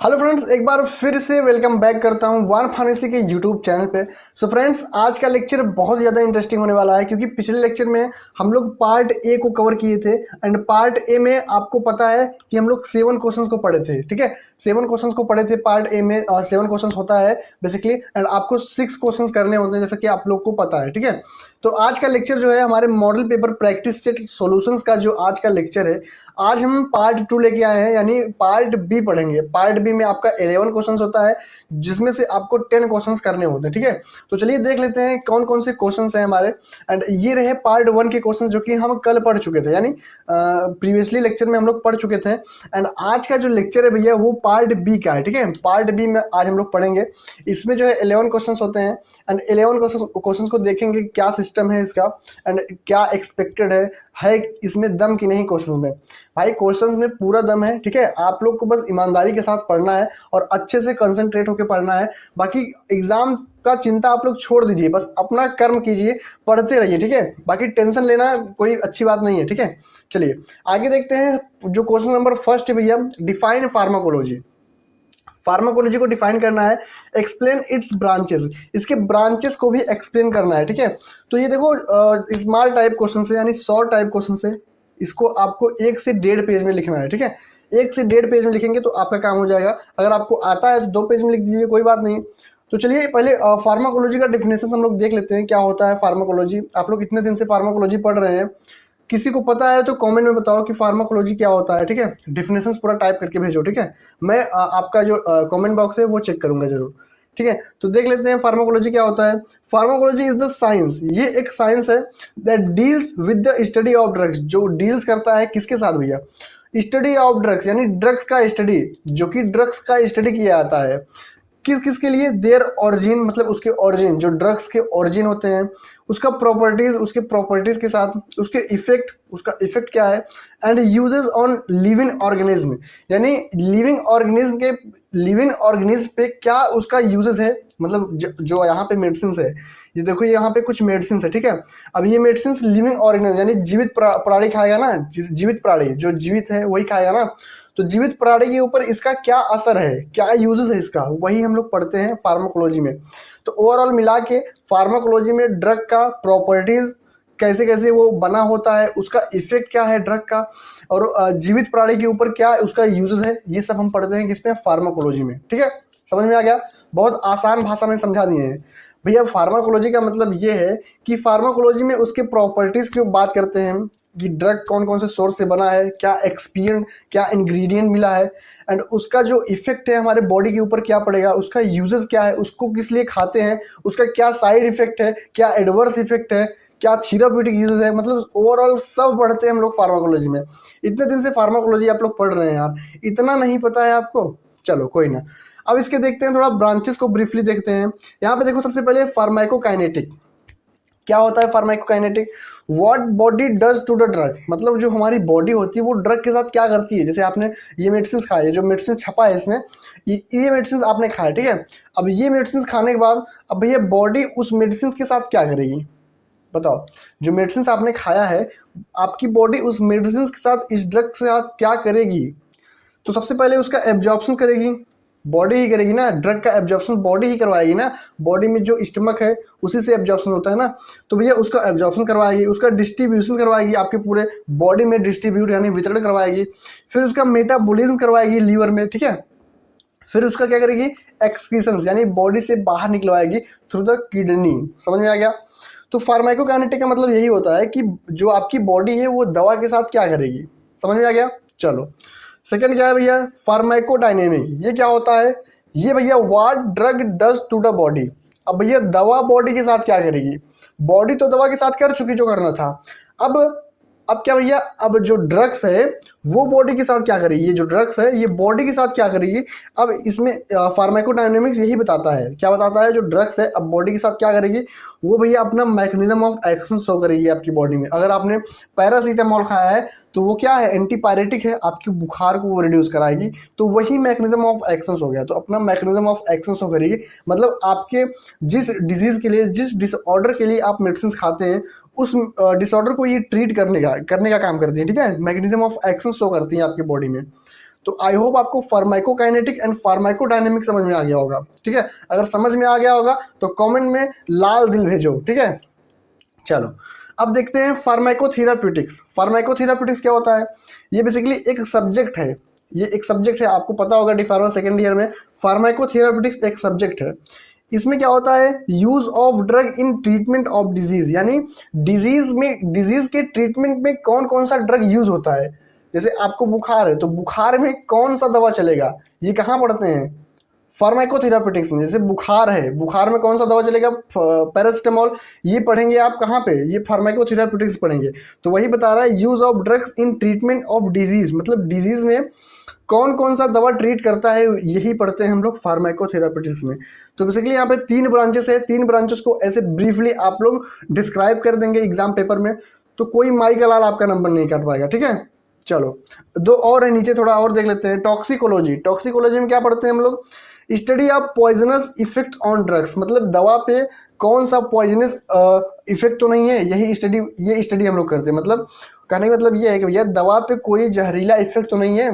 Hello friends, एक बार फिर से वेलकम बैक करता हूं वन फार्मेसी के यूट्यूब चैनल पे। सो फ्रेंड्स, आज का लेक्चर बहुत ज़्यादा इंटरेस्टिंग होने वाला है क्योंकि पिछले लेक्चर में हम लोग पार्ट ए को कवर किए थे एंड पार्ट ए में आपको पता है कि हम लोग 7 क्वेश्चंस को पढ़े थे। ठीक है, 7 क्वेश्चंस को पढ़े थे पार्ट ए में। 7 क्वेश्चंस होता है बेसिकली एंड आपको 6 क्वेश्चंस करने होते हैं जैसा कि आप लोग को पता है। ठीक है, तो आज का लेक्चर जो है हमारे model paper practice set solutions का जो आज का लेक्चर है, आज हम पार्ट 2 लेके आए हैं, यानी पार्ट बी पढ़ेंगे। पार्ट बी में आपका 11 क्वेश्चंस होता है जिसमें से आपको 10 क्वेश्चंस करने होते हैं। ठीक है, तो चलिए देख लेते हैं कौन कौन से क्वेश्चंस हैं हमारे। एंड ये रहे पार्ट 1 के क्वेश्चंस जो कि हम कल पढ़ चुके थे, यानी प्रीवियसली लेक्चर में हम लोग पढ़ चुके थे। एंड आज का जो लेक्चर है भैया वो पार्ट बी का है। ठीक है, पार्ट बी में आज हम लोग पढ़ेंगे। इसमें जो है 11 क्वेश्चंस होते हैं एंड 11 क्वेश्चंस को देखेंगे क्या सिस्टम है इसका एंड क्या एक्सपेक्टेड है इसमें दम की नहीं क्वेश्चंस में। भाई क्वेश्चंस में पूरा दम है। ठीक है, आप लोग को बस ईमानदारी के साथ पढ़ना है और अच्छे से कंसंट्रेट होकर पढ़ना है। बाकी एग्जाम का चिंता आप लोग छोड़ दीजिए, बस अपना कर्म कीजिए, पढ़ते रहिए। ठीक है, बाकी टेंशन लेना कोई अच्छी बात नहीं है। ठीक है, चलिए आगे देखते हैं। जो क्वेश्चन नंबर फर्स्ट है भैया, डिफाइन फार्माकोलॉजी। फार्माकोलॉजी को डिफाइन करना है, एक्सप्लेन इट्स ब्रांचेस, इसके ब्रांचेस को भी एक्सप्लेन करना है। ठीक है, तो ये देखो स्मॉल टाइप क्वेश्चन है, यानी शॉर्ट टाइप क्वेश्चन है। इसको आपको 1 से 1.5 पेज में लिखना है। ठीक है, 1 से 1.5 पेज में लिखेंगे तो आपका काम हो जाएगा। अगर आपको आता है तो 2 पेज में लिख दीजिए, कोई बात नहीं। तो चलिए पहले फार्माकोलॉजी का डेफिनेशन हम लोग देख लेते हैं, क्या होता है फार्माकोलॉजी। आप लोग इतने दिन से फार्माकोलॉजी पढ़ रहे हैं, किसी को पता है तो कमेंट में बताओ कि फार्माकोलॉजी क्या होता है। ठीक है, डेफिनेशंस पूरा टाइप करके भेजो। ठीक है, मैं आपका जो कमेंट बॉक्स है वो चेक करूंगा जरूर। ठीक है, तो देख लेते हैं फार्माकोलॉजी क्या होता है। फार्माकोलॉजी इज द साइंस, ये एक साइंस है that deals with the study of drugs, जो डील्स करता है किसके साथ भैया, स्टडी ऑफ ड्रग्स, यानी ड्रग्स का स्टडी, जो कि ड्रग्स का स्टडी किया जाता है। किस किस के लिए, देयर ओरिजिन, मतलब उसके ओरिजिन, जो ड्रग्स के ओरिजिन होते हैं, उसका प्रॉपर्टीज, उसके प्रॉपर्टीज के साथ उसके इफेक्ट, उसका इफेक्ट क्या है, and uses on living organism, यानी लिविंग ऑर्गेनिज्म पे क्या उसका यूजेस है। मतलब जो यहाँ पे मेडिसिन है, ये देखो यहाँ पे कुछ मेडिसिन है। ठीक है, अब ये मेडिसिन लिविंग ऑर्गेनिज्म यानी जीवित प्राणी खाएगा ना, जीवित प्राणी जो जीवित है वही खाएगा ना, तो जीवित प्राणी के ऊपर इसका क्या असर है, क्या यूजेस है इसका, वही हम लोग पढ़ते हैं फार्माकोलॉजी में। तो ओवरऑल मिला के फार्माकोलॉजी में ड्रग का प्रॉपर्टीज, कैसे कैसे वो बना होता है, उसका इफेक्ट क्या है ड्रग का, और जीवित प्राणी के ऊपर क्या उसका यूजेस है, ये सब हम पढ़ते हैं किसमें, फार्माकोलॉजी में। ठीक है, समझ में आ गया, बहुत आसान भाषा में समझा दिए हैं भैया। फार्माकोलॉजी का मतलब ये है कि फार्माकोलॉजी में उसके प्रॉपर्टीज की बात करते हैं कि ड्रग कौन कौन से सोर्स से बना है, क्या एक्सपीरियंट, क्या इंग्रेडिएंट मिला है, एंड उसका जो इफेक्ट है हमारे बॉडी के ऊपर क्या पड़ेगा, उसका यूजेस क्या है, उसको किस लिए खाते हैं, उसका क्या साइड इफेक्ट है, क्या एडवर्स इफेक्ट है, क्या थेराप्यूटिक यूजेस है, मतलब ओवरऑल सब पढ़ते हैं हम लोग फार्माकोलॉजी में। इतने दिन से फार्माकोलॉजी आप लोग पढ़ रहे हैं यार, इतना नहीं पता है आपको, चलो कोई ना। अब इसके देखते हैं, थोड़ा ब्रांचेस को ब्रीफली देखते हैं। यहाँ पे देखो सबसे पहले फार्माकोकाइनेटिक, क्या होता है pharmacokinetic, what body does to the drug, मतलब जो हमारी बॉडी होती है वो ड्रग के साथ क्या करती है। जैसे आपने ये मेडिसिन खाई है, जो मेडिसिन छपा है इसमें, ये मेडिसिन आपने खाया। ठीक है, अब ये मेडिसिन खाने के बाद अब भैया बॉडी उस मेडिसिन के साथ क्या करेगी, बताओ। जो मेडिसिन आपने खाया है, आपकी बॉडी उस मेडिसिन के साथ, इस ड्रग के साथ क्या करेगी, तो सबसे पहले उसका एब्जॉर्प्शन करेगी, बॉडी ही करेगी ना, ड्रग का एब्जॉर्प्शन बॉडी ही करवाएगी ना। बॉडी में जो स्टमक है उसी से एब्जॉर्प्शन होता है ना, तो भैया उसका एब्जॉर्प्शन करवाएगी, उसका डिस्ट्रीब्यूशन करवाएगी, आपके पूरे बॉडी में डिस्ट्रीब्यूट यानी वितरण करवाएगी, फिर उसका मेटाबॉलिज्म करवाएगी लीवर में। ठीक है, फिर उसका क्या करेगी, एक्सक्रीशन यानी बॉडी से बाहर निकलवाएगी थ्रू द किडनी। समझ में आ गया। तो फार्माकोकाइनेटिक का मतलब यही होता है कि जो आपकी बॉडी है वो दवा के साथ क्या करेगी। समझ में आ गया। चलो सेकंड क्या है भैया, फार्माकोडायनेमिक, ये क्या होता है, ये भैया what drug does to the body. अब भैया दवा बॉडी के साथ क्या करेगी, बॉडी तो दवा के साथ कर चुकी जो करना था, अब क्या भैया, अब जो ड्रग्स है वो बॉडी के साथ क्या करेगी, ये जो ड्रग्स है ये बॉडी के साथ क्या करेगी। अब इसमें फार्माकोडायनेमिक्स यही बताता है, क्या बताता है, जो ड्रग्स है अब बॉडी के साथ क्या करेगी, वो भैया अपना मैकेनिज्म ऑफ एक्शन शो करेगी आपकी बॉडी में। अगर आपने पैरासीटामोल खाया है तो वो क्या है, एंटीपायरेटिक है, आपकी बुखार को वो रिड्यूस कराएगी, तो वही मैकेनिज्म ऑफ एक्शन हो गया। तो अपना मैकेनिज्म ऑफ एक्शन शो करेगी, मतलब आपके जिस डिजीज के लिए, जिस डिसऑर्डर के लिए आप मेडिसिन खाते हैं, उस डिसऑर्डर को ये ट्रीट करने का काम करती है। ठीक है, मैकेनिज्म ऑफ एक्शन शो करती है आपकी बॉडी में। तो आई होप आपको फार्माकोकाइनेटिक एंड फार्माकोडायनेमिक समझ में आ गया होगा, ठीक है। अगर समझ में आ गया होगा तो कमेंट में लाल दिल भेजो, ठीक है। चलो अब देखते हैं फार्माकोथेराप्यूटिक्स। फार्माकोथेराप्यूटिक्स क्या होता है? ये बेसिकली एक सब्जेक्ट है, ये एक सब्जेक्ट है, आपको पता होगा डिफार्मा सेकेंड ईयर में फार्माकोथेराप्यूटिक्स एक सब्जेक्ट है। इसमें क्या होता है? Use of drug in treatment of disease, यानी डिजीज के ट्रीटमेंट में कौन कौन सा ड्रग यूज होता है। जैसे आपको बुखार है तो बुखार में कौन सा दवा चलेगा, ये कहाँ पढ़ते हैं? फार्माकोथेराप्यूटिक्स में। जैसे बुखार है, बुखार में कौन सा दवा चलेगा? पैरासिटामोल। ये पढ़ेंगे आप कहाँ पे? ये फार्माकोथेराप्यूटिक्स पढ़ेंगे। तो वही बता रहा है use of drugs in treatment of disease, मतलब डिजीज में कौन कौन सा दवा ट्रीट करता है, यही पढ़ते हैं हम लोग फार्माकोथेराप्यूटिक्स में। तो बेसिकली यहाँ पे 3 ब्रांचेस है, 3 ब्रांचेस को ऐसे ब्रीफली आप लोग डिस्क्राइब कर देंगे एग्जाम पेपर में, तो कोई माई का लाल आपका नंबर नहीं काट पाएगा, ठीक है। चलो 2 और है नीचे, थोड़ा और देख लेते हैं। टॉक्सिकोलॉजी। टॉक्सिकोलॉजी में क्या पढ़ते हैं हम लोग? Study of poisonous effect on drugs, मतलब दवा पे कौन सा पॉइजनस इफेक्ट तो नहीं है, ये स्टडी हम लोग करते हैं। मतलब कहने का मतलब ये है कि भैया दवा पे कोई जहरीला इफेक्ट तो नहीं है,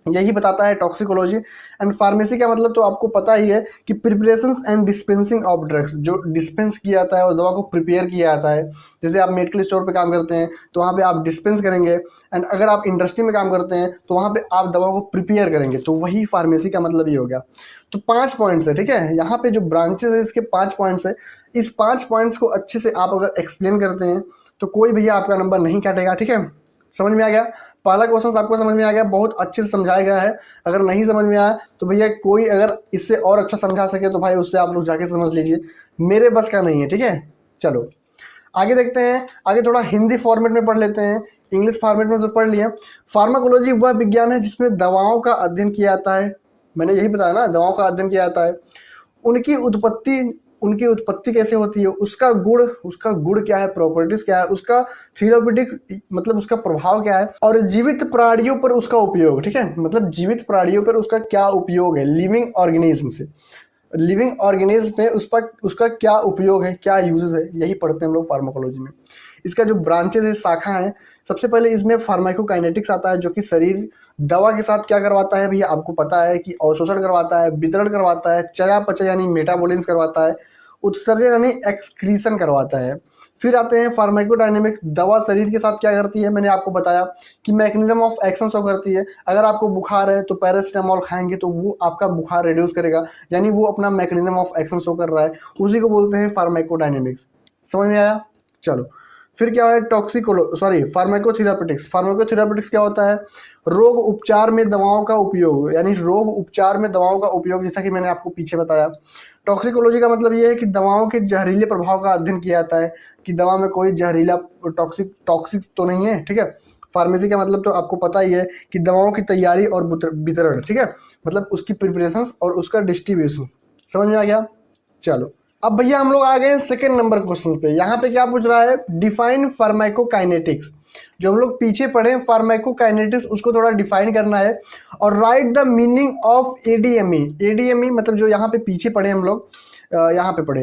यही बताता है टॉक्सिकोलॉजी। एंड फार्मेसी का मतलब तो आपको पता ही है कि preparations and dispensing of drugs, जो डिस्पेंस किया जाता है और दवा को प्रिपेयर किया जाता है। जैसे आप मेडिकल स्टोर पे काम करते हैं तो वहाँ पे आप डिस्पेंस करेंगे, एंड अगर आप इंडस्ट्री में काम करते हैं तो वहाँ पे आप दवा को प्रिपेयर करेंगे, तो वही फार्मेसी का मतलब ये हो गया। तो 5 पॉइंट्स है, ठीक है। यहाँ पे जो ब्रांचेस है इसके 5 पॉइंट्स है। इस 5 पॉइंट्स को अच्छे से आप अगर एक्सप्लेन करते हैं तो कोई भैया आपका नंबर नहीं काटेगा, ठीक है। समझ में आ गया? पहला क्वेश्चन आपको समझ में आ गया, बहुत अच्छे से समझाया गया है। अगर नहीं समझ में आया तो भैया कोई अगर इससे और अच्छा समझा सके तो भाई उससे आप लोग जाके समझ लीजिए, मेरे बस का नहीं है, ठीक है। चलो आगे देखते हैं। आगे थोड़ा हिंदी फॉर्मेट में पढ़ लेते हैं, इंग्लिश फॉर्मेट में तो पढ़ लिया। फार्माकोलॉजी वह विज्ञान है जिसमें दवाओं का अध्ययन किया जाता है। मैंने यही बताया ना, दवाओं का अध्ययन किया जाता है। उनकी उत्पत्ति कैसे होती है, उसका गुण क्या है, प्रॉपर्टीज क्या है, उसका थेराप्यूटिक मतलब उसका प्रभाव क्या है, और जीवित प्राणियों पर उसका उपयोग, ठीक है। मतलब जीवित प्राणियों पर उसका क्या उपयोग है, लिविंग ऑर्गेनिज्म पे उसका क्या उपयोग है, क्या यूजेस है, यही पढ़ते हैं हम लोग फार्माकोलॉजी में। इसका जो ब्रांचेस है, शाखा है, सबसे पहले इसमें फार्माकोकाइनेटिक्स आता है, जो कि शरीर दवा के साथ क्या करवाता है भैया, आपको पता है कि अवशोषण करवाता है, वितरण करवाता है, चयापचय यानी मेटाबॉलिज्म करवाता है, उत्सर्जन यानी एक्सक्रीशन करवाता है। फिर आते हैं फार्माकोडायनेमिक्स, दवा शरीर के साथ क्या करती है, मैंने आपको बताया कि मैकेनिज्म ऑफ एक्शन शो करती है। अगर आपको बुखार है तो पैरासिटामोल खाएंगे तो वो आपका बुखार रिड्यूस करेगा, यानी वो अपना मैकेनिज्म ऑफ एक्शन शो कर रहा है, उसी को बोलते हैं फार्माकोडायनेमिक्स। समझ में आया? चलो फिर क्या है, फार्माकोथेराप्यूटिक्स। फार्माकोथेराप्यूटिक्स क्या होता है? रोग उपचार में दवाओं का उपयोग, यानी रोग उपचार में दवाओं का उपयोग, जैसा कि मैंने आपको पीछे बताया। टॉक्सिकोलॉजी का मतलब ये है कि दवाओं के जहरीले प्रभाव का अध्ययन किया जाता है, कि दवा में कोई जहरीला टॉक्सिक तो नहीं है, ठीक है। फार्मेसी का मतलब तो आपको पता ही है कि दवाओं की तैयारी और वितरण, ठीक है, मतलब उसकी प्रिपरेशन और उसका डिस्ट्रीब्यूशन। समझ में आ गया? चलो अब भैया हम लोग आ गए सेकंड नंबर क्वेश्चन पे। यहाँ पे क्या पूछ रहा है? Define pharmacokinetics. जो हम लोग पीछे पढ़े फार्माकोकाइनेटिक्स, उसको थोड़ा डिफाइन करना है। और right the meaning of ADME. ADME मतलब जो यहाँ पे पीछे पढ़े हम लोग, यहाँ पे पढ़े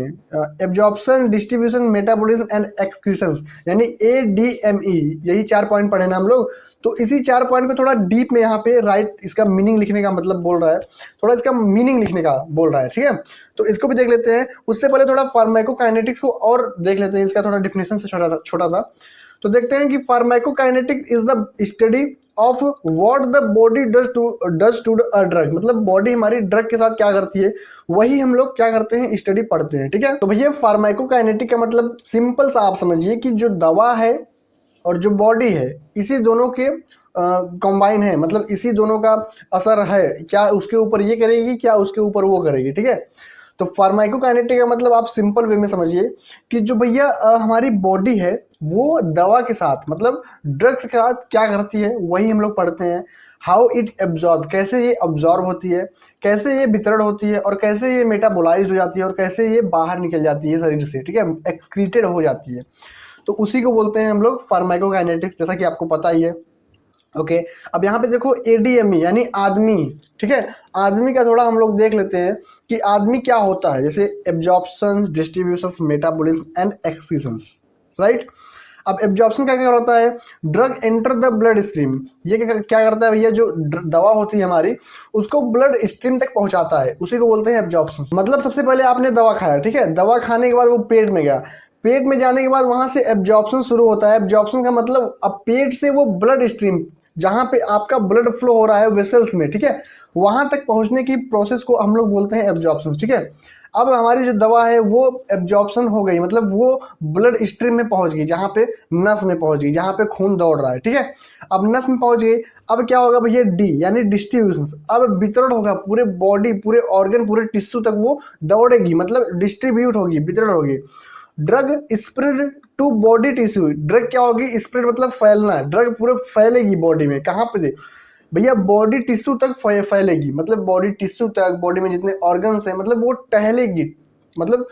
एब्जॉर्प्शन, डिस्ट्रीब्यूशन, मेटाबॉलिज्म एंड एक्सक्रीशंस, यानी एडीएमई, यही 4 पॉइंट पढ़े ना हम लोग। तो इसी 4 पॉइंट को थोड़ा डीप में यहाँ पे राइट इसका मीनिंग लिखने का मतलब बोल रहा है, थोड़ा इसका मीनिंग लिखने का बोल रहा है, ठीक है। तो इसको भी देख लेते हैं। उससे पहले थोड़ा फार्माकोकाइनेटिक्स को और देख लेते हैं, इसका थोड़ा डिफिनेशन से छोटा सा। तो देखते हैं कि pharmacokinetics is the study of what the body does to a drug, मतलब बॉडी हमारी ड्रग के साथ क्या करती है, वही हम लोग क्या करते हैं, स्टडी पढ़ते हैं, ठीक है। तो भैया फार्माकोकाइनेटिक का मतलब सिंपल सा आप समझिए कि जो दवा है और जो बॉडी है, इसी दोनों के कंबाइन है, मतलब इसी दोनों का असर है, क्या उसके ऊपर ये करेगी, क्या उसके ऊपर वो करेगी, ठीक है। तो फार्माकोकाइनेटिक का मतलब आप सिंपल वे में समझिए कि जो भैया हमारी बॉडी है वो दवा के साथ मतलब ड्रग्स के साथ क्या करती है, वही हम लोग पढ़ते हैं। हाउ इट एब्जॉर्ब, कैसे ये अब्जॉर्ब होती है, कैसे ये वितरण होती है, और कैसे ये मेटाबोलाइज्ड हो जाती है, और कैसे ये बाहर निकल जाती है शरीर से, ठीक है, एक्सक्रीटेड हो जाती है। तो उसी को बोलते हैं हम लोग फार्माकोकाइनेटिक्स, जैसा कि आपको पता ही है। ओके अब यहाँ पे देखो एडीएमई यानी आदमी, ठीक है। आदमी का थोड़ा हम लोग देख लेते हैं कि आदमी क्या होता है, जैसे absorption, distribution, metabolism and excretions, right. अब एब्जॉर्प्शन क्या क्या होता है, drug enter the blood stream, ये क्या करता है भैया, जो दवा होती है हमारी उसको ब्लड स्ट्रीम तक पहुंचाता है, उसी को बोलते हैं एब्जॉर्प्शन। मतलब सबसे पहले आपने दवा खाया, ठीक है, दवा खाने के बाद वो पेट में गया, पेट में जाने के बाद वहां से एब्जॉर्प्शन शुरू होता है। एब्जॉर्प्शन का मतलब अब पेट से वो ब्लड स्ट्रीम जहाँ पे आपका ब्लड फ्लो हो रहा है वेसल्स में, ठीक है, वहां तक पहुंचने की प्रोसेस को हम लोग बोलते हैं एब्जॉर्प्शन, ठीक है। अब हमारी जो दवा है वो एब्जॉर्प्शन हो गई, मतलब वो ब्लड स्ट्रीम में पहुंच गई, जहाँ पे नस में पहुंच गई, जहाँ पे खून दौड़ रहा है, ठीक है। अब नस में पहुंच गई, अब क्या होगा भैया, डी यानी डिस्ट्रीब्यूशन, अब वितरण होगा पूरे बॉडी, पूरे ऑर्गन, पूरे टिश्यू तक वो दौड़ेगी, मतलब डिस्ट्रीब्यूट होगी, वितरण होगी। Drug spread to body tissue, drug क्या होगी, स्प्रेड मतलब फैलना, ड्रग पूरे फैलेगी बॉडी में, कहाँ पे दे भैया, बॉडी टिश्यू तक फैलेगी, मतलब बॉडी टिश्यू तक, बॉडी में जितने ऑर्गन्स हैं, मतलब वो टहलेगी, मतलब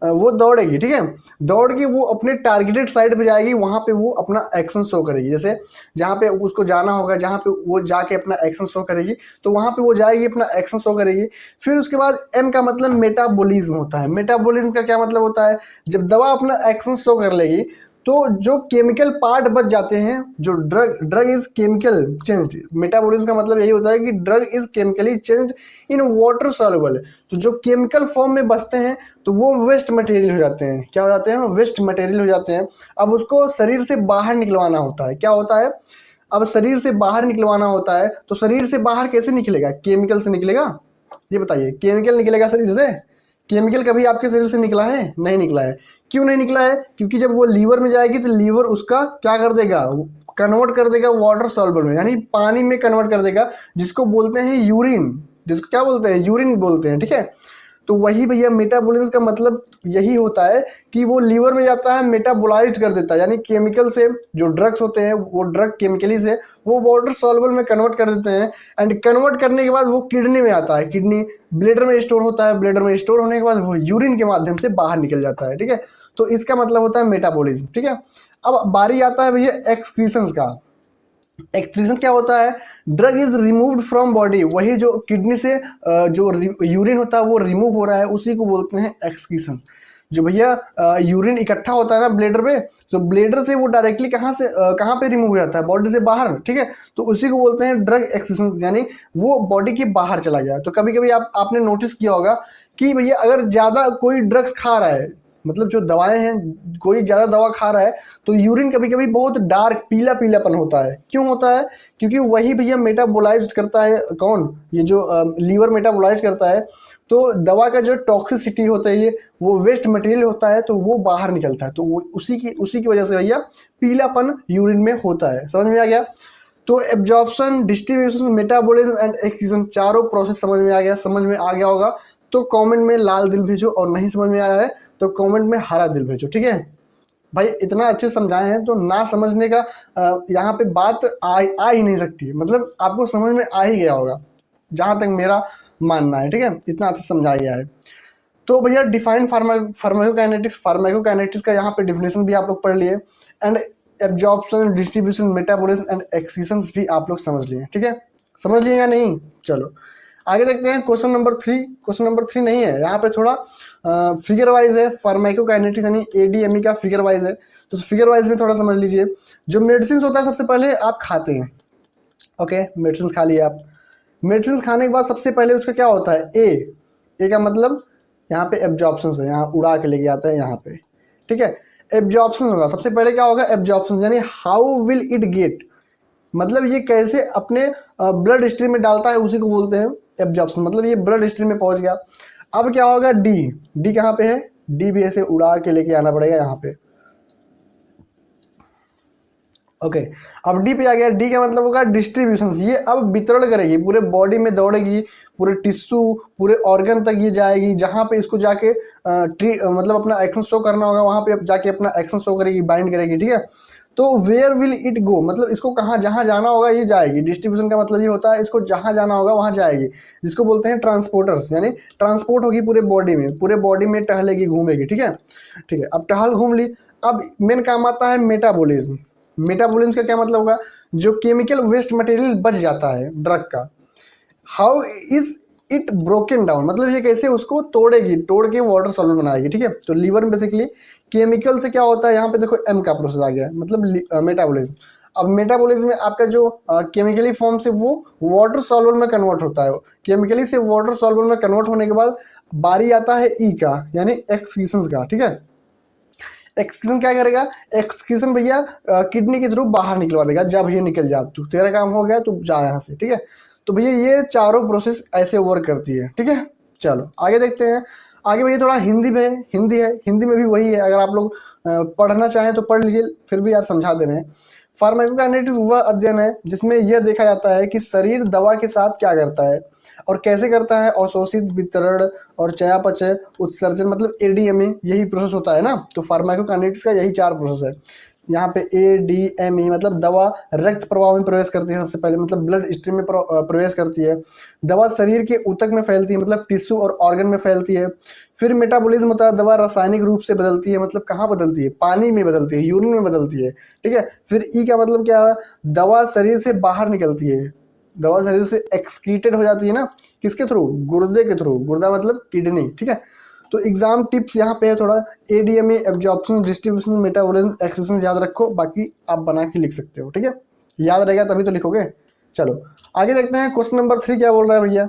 वो दौड़ेगी, ठीक है। दौड़ के वो अपने टारगेटेड साइड पे जाएगी, वहाँ पे वो अपना एक्शन शो करेगी, जैसे जहाँ पे उसको जाना होगा, जहाँ पे वो जाके अपना एक्शन शो करेगी, तो वहाँ पे वो जाएगी, अपना एक्शन शो करेगी। फिर उसके बाद एम का मतलब मेटाबॉलिज्म होता है। मेटाबॉलिज्म का क्या मतलब होता है, जब दवा अपना एक्शन शो कर लेगी तो जो केमिकल पार्ट बच जाते हैं, जो drug is chemical changed, metabolism का मतलब यही होता है कि drug is chemically changed in water soluble, तो जो केमिकल फॉर्म में बचते हैं तो वो वेस्ट मटेरियल हो जाते हैं, क्या हो जाते हैं, वेस्ट मटेरियल हो जाते हैं। अब उसको शरीर से बाहर निकलवाना होता है, क्या होता है, अब शरीर से बाहर निकलवाना होता है, तो शरीर से बाहर कैसे निकलेगा, केमिकल से निकलेगा, ये बताइए, केमिकल निकलेगा शरीर से, केमिकल कभी आपके शरीर से निकला है, नहीं निकला है। क्यों नहीं निकला है, क्योंकि जब वो लीवर में जाएगी तो लीवर उसका क्या कर देगा, कन्वर्ट कर देगा वाटर सॉल्युबल में, यानी पानी में कन्वर्ट कर देगा, जिसको बोलते हैं यूरिन, जिसको क्या बोलते हैं, यूरिन बोलते हैं, ठीक है। तो वही भैया मेटाबॉलिज्म का मतलब यही होता है कि वो लीवर में जाता है, मेटाबोलाइज कर देता है, यानी केमिकल से जो ड्रग्स होते हैं वो ड्रग केमिकली से वो वाटर सॉल्युबल में कन्वर्ट कर देते हैं, एंड कन्वर्ट करने के बाद वो किडनी में आता है, किडनी ब्लेडर में स्टोर होता है, ब्लेडर में स्टोर होने के बाद वो यूरिन के माध्यम से बाहर निकल जाता है, ठीक है। तो इसका मतलब होता है मेटाबॉलिज्म, ठीक है। अब बारी आता है भैया एक्सक्रीशंस का। एक्सक्रीशन क्या होता है, drug is removed from body, वही जो किडनी से जो यूरिन होता है वो रिमूव हो रहा है, उसी को बोलते हैं एक्सक्रीशन। जो भैया यूरिन इकट्ठा होता है ना ब्लेडर पे, तो ब्लेडर से वो डायरेक्टली कहाँ पे रिमूव हो जाता है, बॉडी से बाहर, ठीक है। तो उसी को बोलते हैं ड्रग एक्सक्रीशन, यानी वो बॉडी के बाहर चला गया। तो कभी कभी आपने नोटिस किया होगा कि भैया अगर ज़्यादा कोई ड्रग्स खा रहा है, मतलब जो दवाएं हैं, कोई ज़्यादा दवा खा रहा है तो यूरिन कभी कभी बहुत डार्क पीला पीलापन होता है। क्यों होता है, क्योंकि वही भैया मेटाबोलाइज करता है, कौन, ये जो लीवर मेटाबोलाइज करता है, तो दवा का जो टॉक्सिसिटी होता है ये वो वेस्ट मटेरियल होता है, तो वो बाहर निकलता है, तो वो उसी की वजह से भैया पीलापन यूरिन में होता है। समझ में आ गया। तो absorption, distribution, metabolism and excretion, चारों प्रोसेस समझ में आ गया, समझ में आ गया होगा तो कमेंट में लाल दिल भेजो, और नहीं समझ में आया है तो कमेंट में हरा दिल भेजो, ठीक है भाई। इतना अच्छे समझाए हैं तो ना समझने का यहाँ पे बात आ ही नहीं सकती, मतलब आपको समझ में आ ही गया होगा, जहाँ तक मेरा मानना है, ठीक है, इतना अच्छा समझाया गया है। तो भैया डिफाइन फार्माकोकाइनेटिक्स का यहाँ पे डिफिनेशन भी आप लोग पढ़ लिए, and absorption, distribution, metabolism and excretion भी आप लोग समझ लिए, ठीक है, समझ लिए या नहीं। चलो आगे देखते हैं क्वेश्चन नंबर 3। क्वेश्चन नंबर 3 नहीं है, यहाँ पे थोड़ा फिगर वाइज है, फार्माकोकाइनेटिक्स यानी एडीएमई का फिगर वाइज है, तो फिगर वाइज में थोड़ा समझ लीजिए। जो मेडिसिन होता है सबसे पहले आप खाते हैं, ओके, मेडिसिन खा लिए आप, मेडिसिन खाने के बाद सबसे पहले उसका क्या होता है, ए का मतलब यहाँ पे एब्जॉर्प्शन है, यहाँ उड़ा के लेके आता है यहाँ पे, ठीक है। एब्जॉर्प्शन होगा सबसे पहले, क्या होगा, एब्जॉर्प्शन यानी हाउ विल इट गेट, मतलब ये कैसे अपने ब्लड स्ट्रीम में डालता है, उसी को बोलते हैं एब्जॉर्प्शन, मतलब ये ब्लड स्ट्रीम में पहुंच गया। अब क्या होगा, डी कहाँ पे है, डी भी ऐसे उड़ा के लेके आना पड़ेगा यहाँ पे, ओके। अब डी पे आ गया, डी का मतलब होगा डिस्ट्रीब्यूशन, ये अब वितरण करेगी, पूरे बॉडी में दौड़ेगी, पूरे टिश्यू, पूरे ऑर्गन तक ये जाएगी, जहाँ पे इसको जाके मतलब अपना एक्शन शो करना होगा, वहाँ पे जाके अपना एक्शन शो करेगी, बाइंड करेगी, ठीक है। तो वेयर विल इट गो, मतलब इसको कहाँ, जहाँ जाना होगा ये जाएगी। डिस्ट्रीब्यूशन का मतलब ये होता है इसको जहाँ जाना होगा वहाँ जाएगी, जिसको बोलते हैं ट्रांसपोर्टर्स, यानी ट्रांसपोर्ट होगी पूरे बॉडी में टहलेगी, घूमेगी, ठीक है, ठीक है। अब टहल घूम ली, अब मेन काम आता है मेटाबॉलिज्म। मेटाबॉलिज्म का क्या मतलब होगा, जो केमिकल वेस्ट मटेरियल बच जाता है ड्रग का, how is it broken down, मतलब ये कैसे उसको तोड़ेगी, तोड़ के वाटर सॉल्यूट बनाएगी, ठीक है। तो लीवर में बेसिकली केमिकल से क्या होता है, यहाँ पे देखो एम का प्रोसेस आ गया है, मतलब मेटाबॉलिज्म। अब मेटाबॉलिज्म में आपका जो केमिकली फॉर्म से वो वाटर सॉल्युबल में कन्वर्ट होता है, केमिकली से वाटर सॉल्युबल में कन्वर्ट होने के बाद बारी आता है ई का, यानी एक्सक्रीशंस का, ठीक है। एक्सक्रीशन क्या करेगा, एक्सक्रीशन भैया किडनी के थ्रू बाहर निकलवा देगा, जा भैया निकल जा, तू तेरा काम हो गया, तू जा यहाँ से, ठीक है। तो भैया ये चारों प्रोसेस ऐसे वर्क करती है, ठीक है। चलो आगे देखते हैं। आगे भैया थोड़ा हिंदी में, हिंदी है, हिंदी में भी वही है, अगर आप लोग पढ़ना चाहें तो पढ़ लीजिए, फिर भी यार समझा दे रहे हैं। फार्माकोकाइनेटिक्स वह अध्ययन है जिसमें यह देखा जाता है कि शरीर दवा के साथ क्या करता है और कैसे करता है, अवशोषित, वितरण और चयापचय, उत्सर्जन, मतलब एडीएमई, यही प्रोसेस होता है ना। तो फार्माकोकाइनेटिक्स का यही 4 प्रोसेस है। यहाँ पे एडीएमई मतलब दवा रक्त प्रवाह में प्रवेश करती है सबसे पहले, मतलब ब्लड स्ट्रीम में प्रवेश करती है। दवा शरीर के ऊतक में फैलती है, मतलब टिश्यू और ऑर्गन में फैलती है। फिर मेटाबॉलिज्म होता है, दवा रासायनिक रूप से बदलती है, मतलब कहाँ बदलती है, पानी में बदलती है, यूरिन में बदलती है, ठीक है। फिर ई का मतलब क्या है, दवा शरीर से बाहर निकलती है, दवा शरीर से एक्सक्रीटेड हो जाती है ना, किसके थ्रू, गुर्दे के थ्रू, गुर्दा मतलब किडनी, ठीक है। तो एग्जाम टिप्स यहाँ पे है थोड़ा, ADME, absorption, distribution, metabolism, excretion याद रखो, बाकी आप बना के लिख सकते हो, ठीक है। याद रहेगा तभी तो लिखोगे। चलो आगे देखते हैं, क्वेश्चन नंबर 3 क्या बोल रहा है भैया।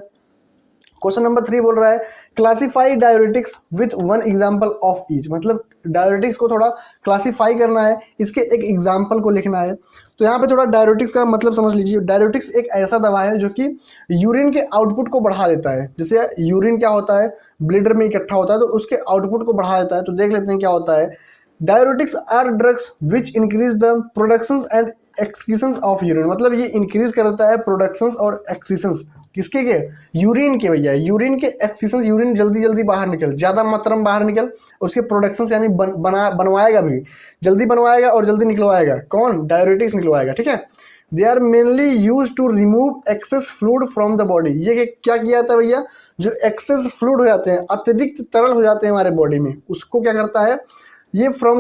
क्वेश्चन नंबर 3 बोल रहा है classify diuretics with one example of each, मतलब डायरेटिक्स को थोड़ा क्लासीफाई करना है, इसके एक एग्जाम्पल को लिखना है। तो यहाँ पे थोड़ा डायरेटिक्स का मतलब समझ लीजिए। डायरेटिक्स एक ऐसा दवा है जो कि यूरिन के आउटपुट को बढ़ा देता है। जैसे यूरिन क्या होता है, ब्लडर में इकट्ठा होता है, तो उसके आउटपुट को बढ़ा देता है। तो देख लेते हैं क्या होता है। Diuretics are drugs which increase the productions and excretions of urine, मतलब ये इंक्रीज करता है प्रोडक्शंस और एक्सक्रीशंस किसके के, यूरिन के भैया, यूरिन के एक्सक्रीशंस, यूरिन जल्दी जल्दी बाहर निकल, ज़्यादा मात्रा में बाहर निकल, उसके प्रोडक्शंस यानी बनवाएगा भी, जल्दी बनवाएगा और जल्दी निकलवाएगा, कौन, डायरेटिक्स निकलवाएगा, ठीक है। They are mainly use to remove excess fluid from the body, ये क्या किया जाता है भैया, जो एक्सेस फ्लूइड हो जाते हैं, अतिरिक्त तरल हो जाते हैं हमारे बॉडी में, उसको क्या करता है ये, from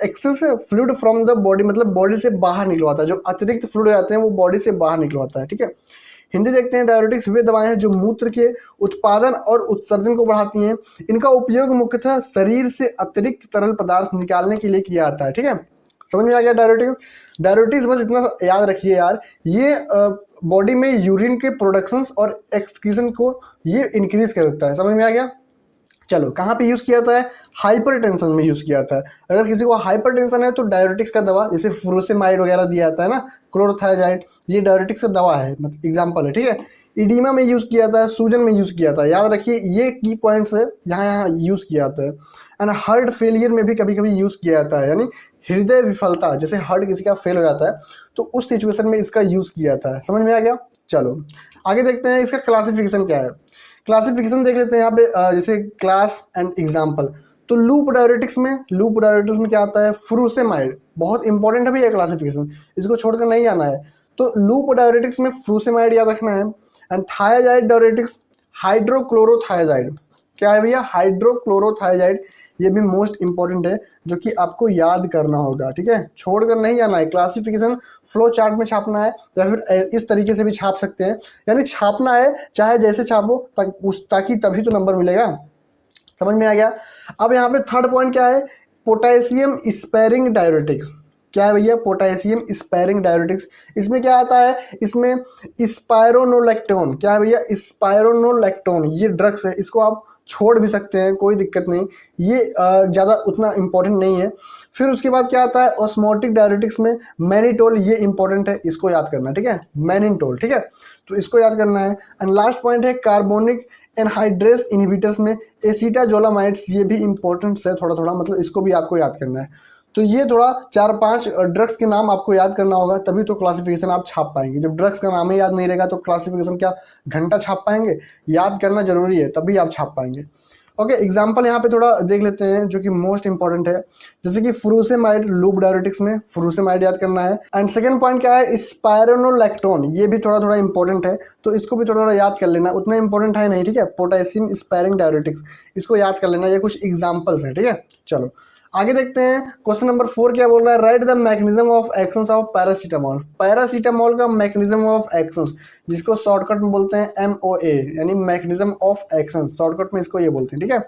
access fluid from the body, मतलब बॉडी से बाहर निकलवाता है, जो अतिरिक्त फ्लूइड हो जाते हैं वो बॉडी से बाहर निकलवाता है, ठीक है। हिंदी देखते हैं। डायरेटिक्स वे दवाएं हैं जो मूत्र के उत्पादन और उत्सर्जन को बढ़ाती हैं। इनका उपयोग मुख्यतः शरीर से अतिरिक्त तरल पदार्थ निकालने के लिए किया जाता है, ठीक है। समझ में आ गया डायरेटिक्स। डायरेटिक्स बस इतना याद रखिए यार, ये बॉडी में यूरिन के प्रोडक्शंस और एक्सक्रीशन को ये इंक्रीज करता है। समझ में आ गया। चलो कहाँ पे यूज़ किया जाता है, हाइपरटेंशन में यूज़ किया जाता है। अगर किसी को हाइपरटेंशन है तो डायरेटिक्स का दवा, जैसे फ्रूसेमाइड वगैरह दिया जाता है ना, क्लोरोथायजाइड, ये डायरेटिक्स का दवा है, मतलब एग्जाम्पल है, ठीक है। इडीमा में यूज़ किया जाता है, सूजन में यूज़ किया जाता है, याद रखिए ये की पॉइंट्स है, यहाँ यहाँ यूज़ किया जाता है। एंड हार्ट फेलियर में भी कभी कभी यूज़ किया जाता है, यानी हृदय विफलता, जैसे हार्ट किसी का फेल हो जाता है तो उस सिचुएशन में इसका यूज़ किया जाता है। समझ में आ गया। चलो आगे देखते हैं इसका क्लासिफिकेशन क्या है। क्लासिफिकेशन देख लेते हैं यहाँ पे, जैसे क्लास एंड एग्जाम्पल। तो लूप डायरेटिक्स में क्या आता है, फ्रूसेमाइड, बहुत इंपॉर्टेंट है भैया क्लासिफिकेशन, इसको छोड़कर नहीं आना है। तो लूप डायरेटिक्स में फ्रूसेमाइड याद रखना है। एंड थायाजाइड डायरेटिक्स, हाइड्रोक्लोरोथायाजाइड, क्या है भैया, हाइड्रोक्लोरोथायाजाइड, ये भी मोस्ट इंपॉर्टेंट है जो कि आपको याद करना होगा, ठीक है, छोड़कर नहीं आना है। क्लासिफिकेशन फ्लो चार्ट में छापना है या फिर इस तरीके से भी छाप सकते हैं, यानी छापना है चाहे जैसे छापो, ताकि तभी तो नंबर मिलेगा। समझ में आ गया। अब यहाँ पे थर्ड पॉइंट क्या है, पोटेशियम स्पेयरिंग डायरेटिक्स, क्या है भैया, पोटेशियम स्पेयरिंग डायरेटिक्स। इसमें क्या आता है, इसमें स्पायरोनोलैक्टोन, क्या है भैया, स्पायरोनोलैक्टोन, ये ड्रग्स है, इसको आप छोड़ भी सकते हैं, कोई दिक्कत नहीं, ये ज़्यादा उतना इम्पोर्टेंट नहीं है। फिर उसके बाद क्या आता है, ऑस्मोटिक डायरेटिक्स में मैनिटोल, ये इंपॉर्टेंट है, इसको याद करना है, ठीक है, मैनिटोल, ठीक है, तो इसको याद करना है। एंड लास्ट पॉइंट है कार्बोनिक एनहाइड्रेस इनहिबिटर्स में एसीटाजोलामाइड्स, ये भी इंपॉर्टेंट है थोड़ा थोड़ा, मतलब इसको भी आपको याद करना है। तो ये थोड़ा 4-5 ड्रग्स के नाम आपको याद करना होगा, तभी तो क्लासिफिकेशन आप छाप पाएंगे। जब ड्रग्स का नाम ही याद नहीं रहेगा तो क्लासिफिकेशन क्या घंटा छाप पाएंगे, याद करना जरूरी है, तभी आप छाप पाएंगे। ओके, एग्जाम्पल यहाँ पे थोड़ा देख लेते हैं जो कि मोस्ट इंपॉर्टेंट है, जैसे कि फ्रूसेमाइड, लूप डायरेटिक्स में फ्रूसेमाइड याद करना है। एंड सेकंड पॉइंट क्या है, स्पायरोनोलैक्टोन, ये भी थोड़ा थोड़ा इंपॉर्टेंट है, तो इसको भी थोड़ा थोड़ा याद कर लेना, उतना इंपॉर्टेंट है नहीं, ठीक है। पोटेशियम स्पेयरिंग डायरेटिक्स, इसको याद कर लेना, ये कुछ एग्जाम्पल्स है, ठीक है। चलो आगे देखते हैं क्वेश्चन नंबर 4 क्या बोल रहा है, right the mechanism of actions of paracetamol. Paracetamol का मैकेनिज्म ऑफ एक्शंस, जिसको शॉर्टकट में बोलते हैं MOA, यानी मैकेनिज्म ऑफ एक्शन, शॉर्टकट में इसको ये बोलते हैं, ठीक है।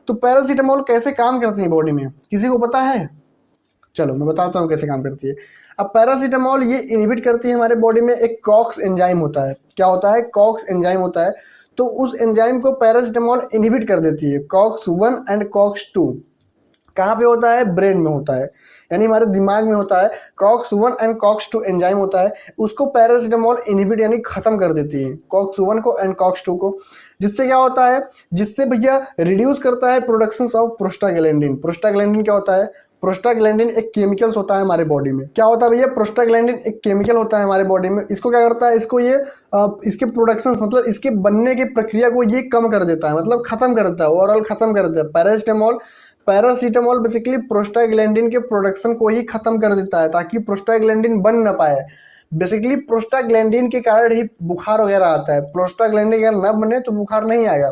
तो पैरासीटामोल कैसे काम करती है बॉडी में, किसी को पता है? चलो मैं बताता हूँ कैसे काम करती है। अब पैरासीटामोल ये इनहिबिट करती है हमारे बॉडी में, एक कॉक्स एंजाइम होता है। क्या होता है? कॉक्स एंजाइम होता है। तो उस एंजाइम को पैरासीटामोल इनहिबिट कर देती है, COX-1 एंड COX-2। कहाँ पे होता है? ब्रेन में होता है, यानी हमारे दिमाग में होता है। COX-1 एंड COX-2 एंजाइम होता है, उसको पैरासीटामोल इनहिबिट यानी खत्म कर देती है, COX-1 को एंड COX-2 को। जिससे क्या होता है? जिससे भैया रिड्यूस करता है प्रोडक्शन ऑफ प्रोस्टाग्लैंडिन। प्रोस्टाग्लैंडिन क्या होता है? प्रोस्टाग्लैंडिन एक केमिकल्स होता है हमारे बॉडी में। क्या होता है भैया? प्रोस्टाग्लैंडिन एक केमिकल होता है हमारे बॉडी में। इसको क्या करता है? इसको ये इसके प्रोडक्शन मतलब इसके बनने की प्रक्रिया को ये कम कर देता है, मतलब खत्म कर देता है, ओवरऑल खत्म कर देता है। पैरासीटामोल बेसिकली प्रोस्टाग्लैंडिन के प्रोडक्शन को ही खत्म कर देता है, ताकि प्रोस्टाग्लैंडिन बन ना पाए। बेसिकली प्रोस्टाग्लैंडिन के कारण ही बुखार वगैरह आता है। प्रोस्टाग्लैंडिन अगर न बने तो बुखार नहीं आएगा।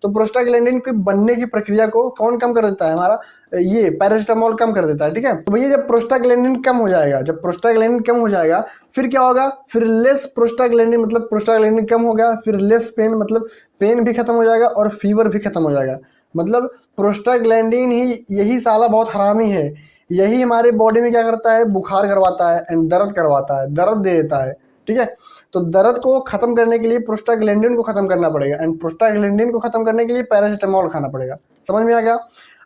तो प्रोस्टाग्लैंडिन के बनने की प्रक्रिया को कौन कम कर देता है? हमारा ये पैरासीटामोल कम कर देता है, ठीक है। तो भैया जब प्रोस्टाग्लैंडिन कम हो जाएगा, जब प्रोस्टाग्लैंडिन कम हो जाएगा फिर क्या होगा? फिर लेस प्रोस्टाग्लैंडिन, मतलब प्रोस्टाग्लैंडिन कम हो गया, फिर लेस पेन, मतलब पेन भी खत्म हो जाएगा और फीवर भी खत्म हो जाएगा। मतलब प्रोस्टाग्लैंडिन ही, यही साला बहुत हरामी है, यही हमारे बॉडी में क्या करता है? बुखार करवाता है एंड दर्द करवाता है, दर्द दे देता है, ठीक है। तो दर्द को खत्म करने के लिए प्रोस्टाग्लैंडिन को खत्म करना पड़ेगा, एंड प्रोस्टाग्लैंडिन को खत्म करने के लिए पैरासीटामोल खाना पड़ेगा। समझ में आ गया?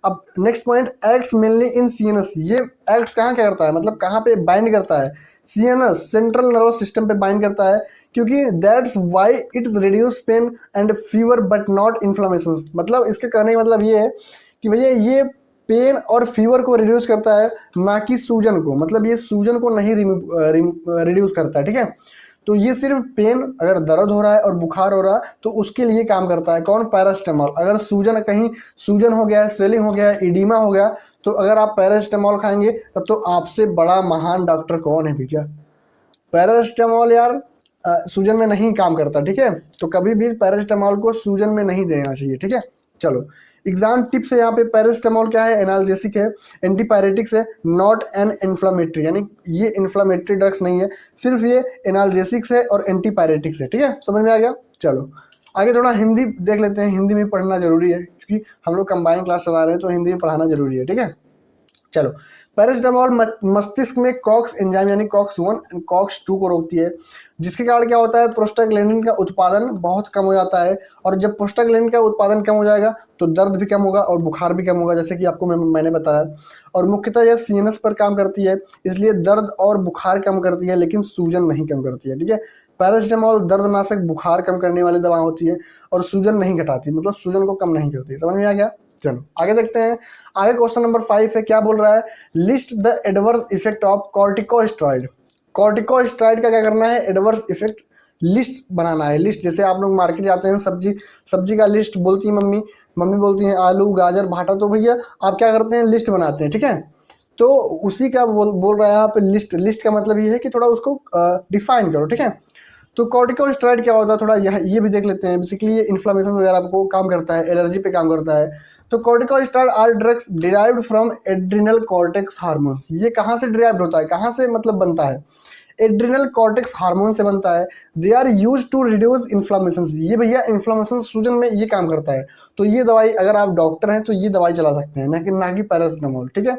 अब नेक्स्ट पॉइंट, एक्ट्स मेनली इन CNS। ये एक्ट्स कहाँ क्या करता है, मतलब कहाँ पे बाइंड करता है? CNS, सेंट्रल नर्वस सिस्टम पे बाइंड करता है, क्योंकि that's why it's reduce pain and fever but not inflammation. मतलब इसके कहने का मतलब ये है कि भैया ये पेन और फीवर को रिड्यूस करता है, ना कि सूजन को। मतलब ये सूजन को नहीं रिड्यूस करता है, ठीक है। तो ये सिर्फ पेन, अगर दर्द हो रहा है और बुखार हो रहा है तो उसके लिए काम करता है। कौन? पैरासीटामोल। अगर सूजन, कहीं सूजन हो गया है, स्वेलिंग हो गया है, इडीमा हो गया, तो अगर आप पैरासीटामोल खाएंगे तब तो आपसे बड़ा महान डॉक्टर कौन है भैया? पैरासीटामोल यार सूजन में नहीं काम करता, ठीक है। तो कभी भी पैरासीटामोल को सूजन में नहीं देना चाहिए, ठीक है। चलो एग्जाम टिप्स है यहाँ पे। पैरासीटामोल क्या है? एनाल्जेसिक है, एंटीपायरेटिक्स है, नॉट एन इन्फ्लामेटरी, यानी ये इन्फ्लामेटरी ड्रग्स नहीं है, सिर्फ ये एनाल्जेसिक्स है और एंटीपायरेटिक्स है, ठीक है। समझ में आ गया? चलो आगे थोड़ा हिंदी देख लेते हैं। हिंदी में पढ़ना जरूरी है, क्योंकि हम लोग कंबाइन क्लास चला रहे हैं, तो हिंदी में पढ़ाना जरूरी है, ठीक है। चलो, पैरासीटामोल मस्तिष्क में कॉक्स एंजाइम यानी COX-1 एंड COX-2 को रोकती है, जिसके कारण क्या होता है? प्रोस्टाग्लैंडिन का उत्पादन बहुत कम हो जाता है, और जब प्रोस्टाग्लैंडिन का उत्पादन कम हो जाएगा तो दर्द भी कम होगा और बुखार भी कम होगा, जैसे कि आपको मैंने बताया। और मुख्यतः यह CNS पर काम करती है, इसलिए दर्द और बुखार कम करती है, लेकिन सूजन नहीं कम करती है, ठीक है। पैरासीटामोल दर्दनाशक, बुखार कम करने वाली दवा होती है और सूजन नहीं घटाती, मतलब सूजन को कम नहीं करती। समझ में आ गया? चलो आगे देखते हैं। आगे क्वेश्चन नंबर 5 है, क्या बोल रहा है? List the adverse effect of corticosteroid. Corticosteroid का क्या करना है? एडवर्स इफेक्ट लिस्ट बनाना है। लिस्ट, जैसे आप लोग मार्केट जाते हैं, सब्जी का लिस्ट बोलती है मम्मी बोलती हैं आलू, गाजर, भाटा, तो भैया आप क्या करते हैं? लिस्ट बनाते हैं, ठीक है। तो उसी का बोल रहा है यहाँ पे लिस्ट। लिस्ट का मतलब ये है कि थोड़ा उसको डिफाइन करो, ठीक है। तो कॉर्टिकोस्टेरॉइड क्या होता है, थोड़ा ये भी देख लेते हैं। बेसिकली ये इन्फ्लामेशन वगैरह को काम करता है, एलर्जी पे काम करता है। तो corticosteroid are drugs derived from adrenal cortex hormones. ये कहाँ से डिराइव्ड होता है, कहाँ से मतलब बनता है? एड्रिनल कॉर्टेक्स हार्मोन से बनता है। They are use to reduce inflammation. ये भैया इन्फ्लामेशन, सूजन में ये काम करता है। तो ये दवाई, अगर आप डॉक्टर हैं तो ये दवाई चला सकते हैं, ना कि पैरासीटामोल, ठीक है।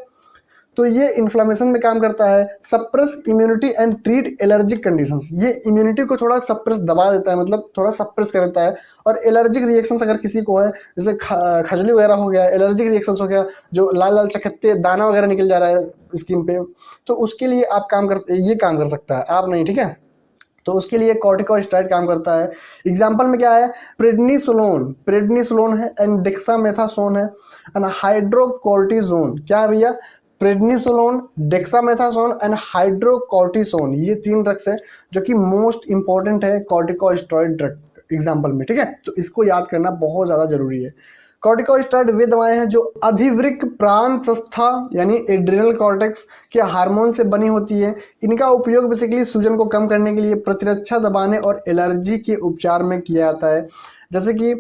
तो ये इन्फ्लामेशन में काम करता है। Suppress immunity and treat allergic conditions. ये इम्यूनिटी को थोड़ा सप्रेस, दबा देता है, मतलब थोड़ा सप्रेस कर देता है। और एलर्जिक रिएक्शंस अगर किसी को है, जैसे खजली वगैरह हो गया, एलर्जिक रिएक्शंस हो गया, जो लाल लाल चकत्ते दाना वगैरह निकल जा रहा है स्किन पे, तो उसके लिए आप ये काम कर सकता है, आप नहीं, ठीक है। तो उसके लिए कॉर्टिकोस्टेरॉइड काम करता है। एग्जाम्पल में क्या है? प्रेडनिसोलोन है, एंड डेक्सामेथासोन है, एंड हाइड्रोकोर्टिजोन। क्या है भैया? Prednisolone, dexamethasone and hydrocortisone. ये 3 ड्रग्स है जो कि मोस्ट इंपॉर्टेंट है कॉर्टिकोस्टेरॉइड ड्रग एग्जाम्पल में, ठीक है। तो इसको याद करना बहुत ज़्यादा जरूरी है। कॉर्टिकोस्टेरॉइड वे दवाएं हैं जो अधिवृक्क प्रांतस्था यानी एड्रिनल कॉर्टेक्स के हार्मोन से बनी होती है। इनका उपयोग बेसिकली सूजन को कम करने के लिए, प्रतिरक्षा दबाने और एलर्जी के उपचार में किया जाता है। जैसे कि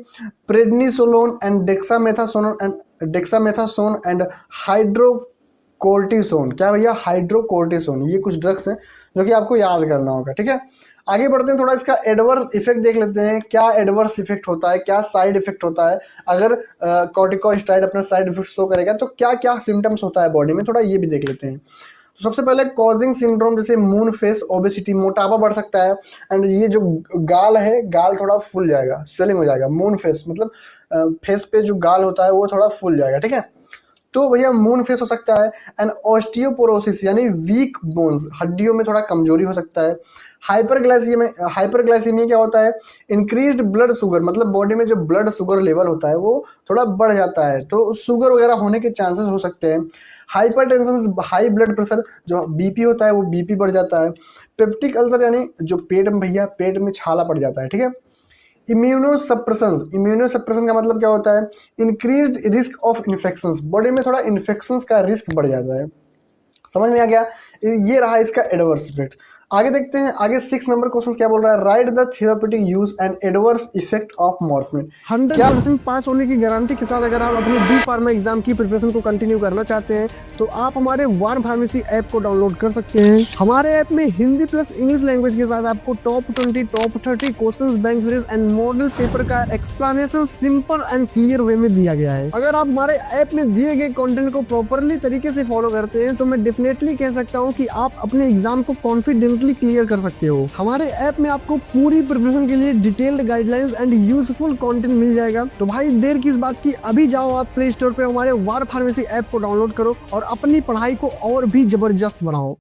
prednisolone and dexamethasone and dexamethasone and hydrocortisone. क्या भैया? हाइड्रोकोर्टिसोन। ये कुछ ड्रग्स हैं जो कि आपको याद करना होगा, ठीक है। आगे बढ़ते हैं, थोड़ा इसका एडवर्स इफेक्ट देख लेते हैं। क्या एडवर्स इफेक्ट होता है, क्या साइड इफेक्ट होता है अगर कॉर्टिकोस्टेरॉइड अपना साइड इफेक्ट शो करेगा, तो क्या क्या सिम्टम्स होता है बॉडी में, थोड़ा ये भी देख लेते हैं। तो सबसे पहले कॉजिंग सिंड्रोम, जैसे मून फेस, ओबेसिटी, मोटापा बढ़ सकता है। एंड ये जो गाल है, गाल थोड़ा फूल जाएगा, स्वेलिंग हो जाएगा। मून फेस मतलब फेस पे जो गाल होता है वो थोड़ा फूल जाएगा, ठीक है। तो भैया मून फेस हो सकता है। एंड ऑस्टियोपोरोसिस यानी वीक बोन्स, हड्डियों में थोड़ा कमजोरी हो सकता है। हाइपरग्लाइसीमिया क्या होता है? इंक्रीज्ड ब्लड शुगर, मतलब बॉडी में जो ब्लड शुगर लेवल होता है वो थोड़ा बढ़ जाता है, तो शुगर वगैरह होने के चांसेस हो सकते हैं। हाइपरटेंशन, हाई ब्लड प्रेशर, जो बीपी होता है वो बीपी बढ़ जाता है। पेप्टिक अल्सर यानी जो पेट में भैया पेट में छाला पड़ जाता है, ठीक है। इम्यूनोसप्रेशन का मतलब क्या होता है? Increased risk of infections, body में थोड़ा इन्फेक्शंस का रिस्क बढ़ जाता है। समझ में आ गया? ये रहा इसका एडवर्स इफेक्ट। आगे देखते हैं, आगे 6 नंबर क्वेश्चन क्या बोल रहा है? Right the therapeutic use and adverse effect of morphine. 100% पास होने की गारंटी के साथ अगर आप अपने बी फार्मा एग्जाम की प्रिपरेशन को कंटिन्यू करना चाहते हैं तो आप हमारे वार फार्मेसी ऐप को डाउनलोड कर सकते हैं। हमारे ऐप में हिंदी प्लस इंग्लिश लैंग्वेज के साथ आपको top 20, top 30 questions, bank series and model paper का explanation simple and clear way में दिया गया है। अगर आप हमारे ऐप में दिए गए कंटेंट को प्रॉपरली तरीके से फॉलो करते हैं तो मैं डेफिनेटली कह सकता हूं कि आप अपने एग्जाम को कॉन्फिडेंटली क्लियर कर सकते हो। हमारे ऐप में आपको पूरी प्रिपरेशन के लिए detailed guidelines and useful content मिल जाएगा। तो भाई देर किस बात की, अभी जाओ आप प्ले स्टोर पे हमारे वार फार्मेसी ऐप को डाउनलोड करो और अपनी पढ़ाई को और भी जबरदस्त बनाओ।